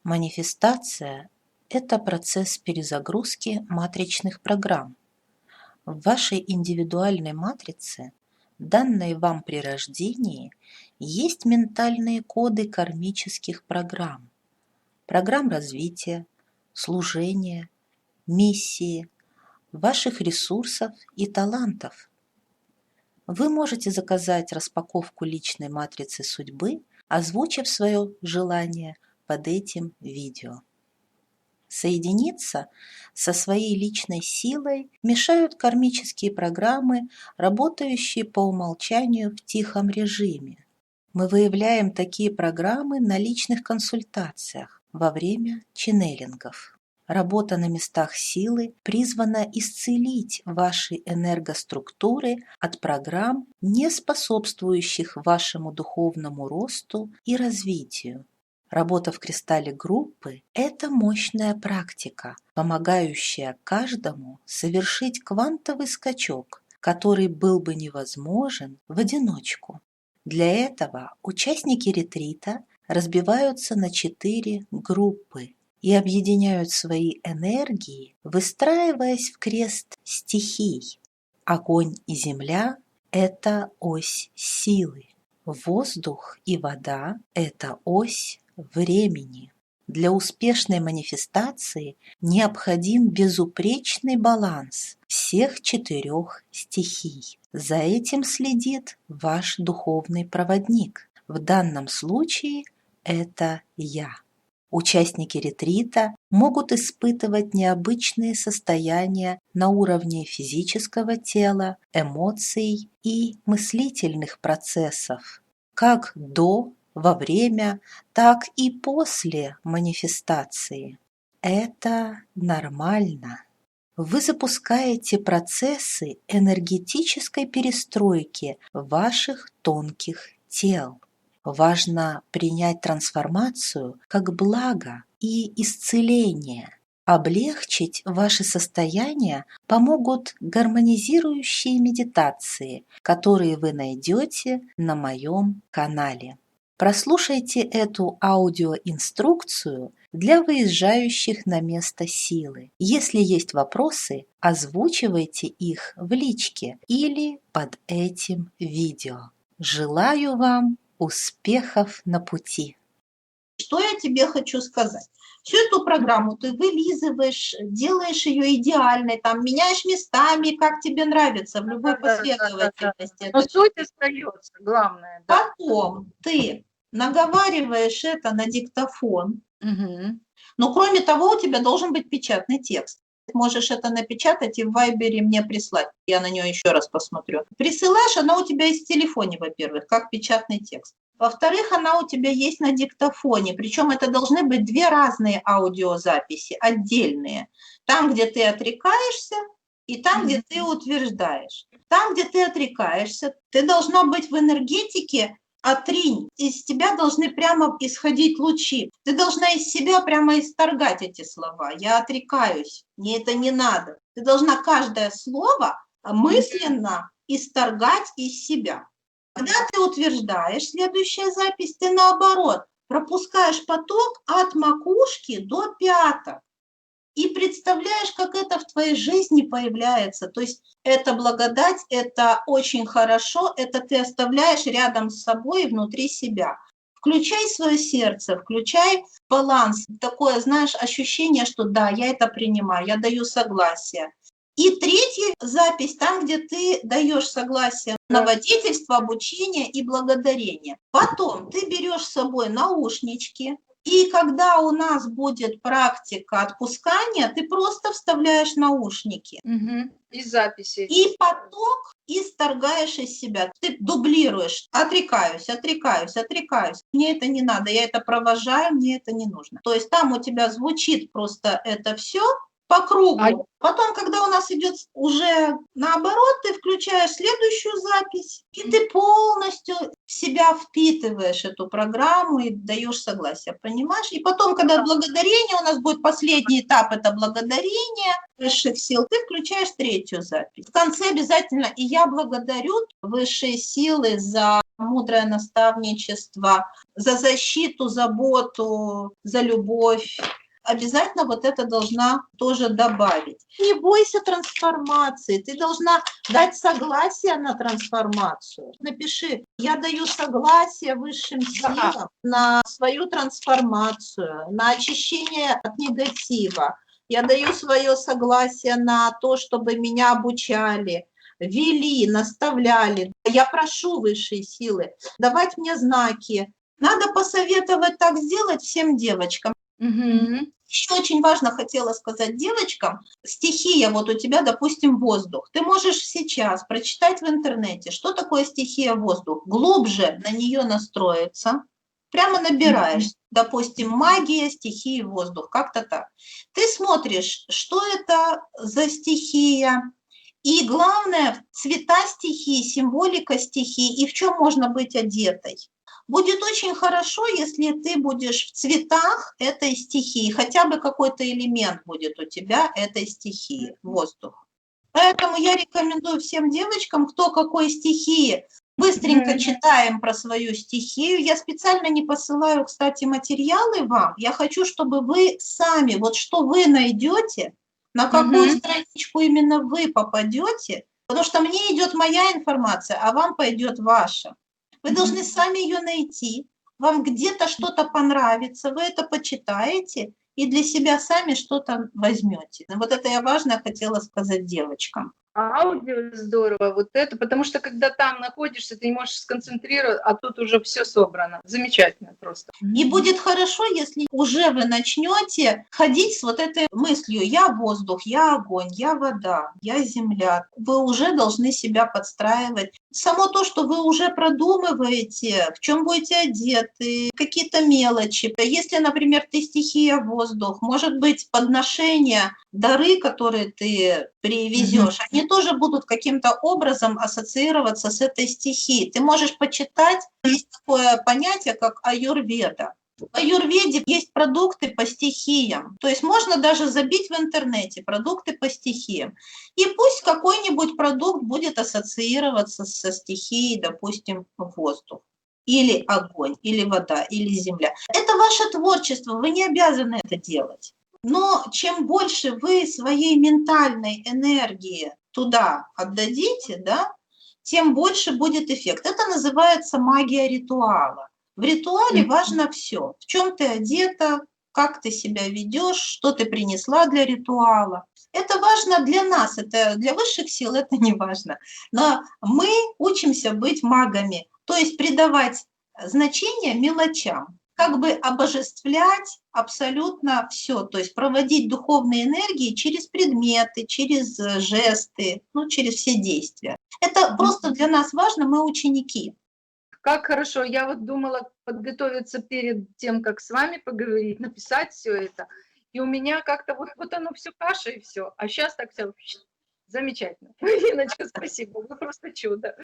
Манифестация– это процесс перезагрузки матричных программ. В вашей индивидуальной матрице, данной вам при рождении, есть ментальные коды кармических программ, программ развития, служения, миссии, ваших ресурсов и талантов. Вы можете заказать распаковку личной матрицы судьбы, озвучив свое желание под этим видео. Соединиться со своей личной силой мешают кармические программы, работающие по умолчанию в тихом режиме. Мы выявляем такие программы на личных консультациях во время ченнелингов. Работа на местах силы призвана исцелить ваши энергоструктуры от программ, не способствующих вашему духовному росту и развитию. Работа в кристалле группы– это мощная практика, помогающая каждому совершить квантовый скачок, который был бы невозможен в одиночку. Для этого участники ретрита разбиваются на 4 группы и объединяют свои энергии, выстраиваясь в крест стихий. Огонь и земля – это ось силы. Воздух и вода – это ось времени. Для успешной манифестации необходим безупречный баланс всех 4 стихий. За этим следит ваш духовный проводник. В данном случае это я. Участники ретрита могут испытывать необычные состояния на уровне физического тела, эмоций и мыслительных процессов, как до, во время, так и после манифестации. Это нормально. Вы запускаете процессы энергетической перестройки ваших тонких тел. Важно принять трансформацию как благо и исцеление. Облегчить ваше состояние помогут гармонизирующие медитации, которые вы найдете на моем канале. Прослушайте эту аудиоинструкцию для выезжающих на место силы. Если есть вопросы, озвучивайте их в личке или под этим видео. Желаю вам успехов на пути! Что я тебе хочу сказать? Всю эту программу ты вылизываешь, делаешь ее идеальной, там меняешь местами, как тебе нравится, в любой последовательности. Но суть остается, главное. Да. Потом ты наговариваешь это на диктофон. Угу. Но кроме того, у тебя должен быть печатный текст. Можешь это напечатать и в Вайбере мне прислать. Я на нее еще раз посмотрю. Присылаешь, она у тебя есть в телефоне, во-первых, как печатный текст. Во-вторых, она у тебя есть на диктофоне. Причем это должны быть 2 разные аудиозаписи, отдельные. Там, где ты отрекаешься, и там, где ты утверждаешь. Там, где ты отрекаешься, ты должна быть в энергетике. Отринь, из тебя должны прямо исходить лучи. Ты должна из себя прямо исторгать эти слова. Я отрекаюсь, мне это не надо. Ты должна каждое слово мысленно исторгать из себя. Когда ты утверждаешь, следующая запись, ты наоборот пропускаешь поток от макушки до пяток. И представляешь, как это в твоей жизни появляется. То есть это благодать, это очень хорошо, это ты оставляешь рядом с собой и внутри себя. Включай свое сердце, включай баланс, такое, знаешь, ощущение, что да, я это принимаю, я даю согласие. И третья запись, там, где ты даешь согласие на водительство, обучение и благодарение. Потом ты берешь с собой наушнички, и когда у нас будет практика отпускания, ты просто вставляешь наушники. И записи. И поток исторгаешь из себя. Ты дублируешь. Отрекаюсь, отрекаюсь, отрекаюсь. Мне это не надо, я это провожаю, мне это не нужно. То есть там у тебя звучит просто это все, по кругу. Потом, когда у нас идет уже наоборот, ты включаешь следующую запись, и ты полностью в себя впитываешь эту программу и даешь согласие, понимаешь? И потом, когда благодарение, у нас будет последний этап, это благодарение высших сил, ты включаешь третью запись. В конце обязательно «И я благодарю высшие силы за мудрое наставничество, за защиту, заботу, за любовь». Обязательно вот это должна тоже добавить. Не бойся трансформации, ты должна дать согласие на трансформацию. Напиши: я даю согласие высшим силам на свою трансформацию, на очищение от негатива. Я даю свое согласие на то, чтобы меня обучали, вели, наставляли. Я прошу высшие силы давать мне знаки. Надо посоветовать так сделать всем девочкам. Мгм. Еще очень важно хотела сказать девочкам, стихия, вот у тебя, допустим, воздух. Ты можешь сейчас прочитать в интернете, что такое стихия воздух, глубже на нее настроиться, прямо набираешь, допустим, магия стихии воздух, как-то так. Ты смотришь, что это за стихия, и главное, цвета стихии, символика стихии, и в чем можно быть одетой. Будет очень хорошо, если ты будешь в цветах этой стихии, хотя бы какой-то элемент будет у тебя этой стихии, воздух. Поэтому я рекомендую всем девочкам, кто какой стихии, быстренько читаем про свою стихию. Я специально не посылаю, кстати, материалы вам. Я хочу, чтобы вы сами, вот что вы найдете, на какую страничку именно вы попадете, потому что мне идет моя информация, а вам пойдет ваша. Вы должны сами ее найти, вам где-то что-то понравится, вы это почитаете и для себя сами что-то возьмете. Вот это я важно хотела сказать девочкам. Аудио здорово, вот это, потому что когда там находишься, ты не можешь сконцентрироваться, а тут уже все собрано. Замечательно просто. И будет хорошо, если уже вы начнете ходить с вот этой мыслью: я воздух, я огонь, я вода, я земля. Вы уже должны себя подстраивать. Само то, что вы уже продумываете, в чем будете одеты, какие-то мелочи. Если, например, ты стихия воздух, может быть, подношения, дары, которые ты привезешь, они тоже будут каким-то образом ассоциироваться с этой стихией. Ты можешь почитать, есть такое понятие, как аюрведа. В аюрведе есть продукты по стихиям, то есть можно даже забить в интернете продукты по стихиям. И пусть какой-нибудь продукт будет ассоциироваться со стихией, допустим, воздух, или огонь, или вода, или земля. Это ваше творчество, вы не обязаны это делать. Но чем больше вы своей ментальной энергии туда отдадите, да, тем больше будет эффект. Это называется магия ритуала. В ритуале важно все. В чем ты одета, как ты себя ведешь, что ты принесла для ритуала. Это важно для нас, это для высших сил это не важно. Но мы учимся быть магами, то есть придавать значение мелочам, как бы обожествлять абсолютно все, то есть проводить духовные энергии через предметы, через жесты, ну, через все действия. Это просто для нас важно, мы ученики. Как хорошо. Я вот думала подготовиться перед тем, как с вами поговорить, написать все это. И у меня как-то вот оно все каша и все. А сейчас так все замечательно. Инночка, спасибо. Вы просто чудо.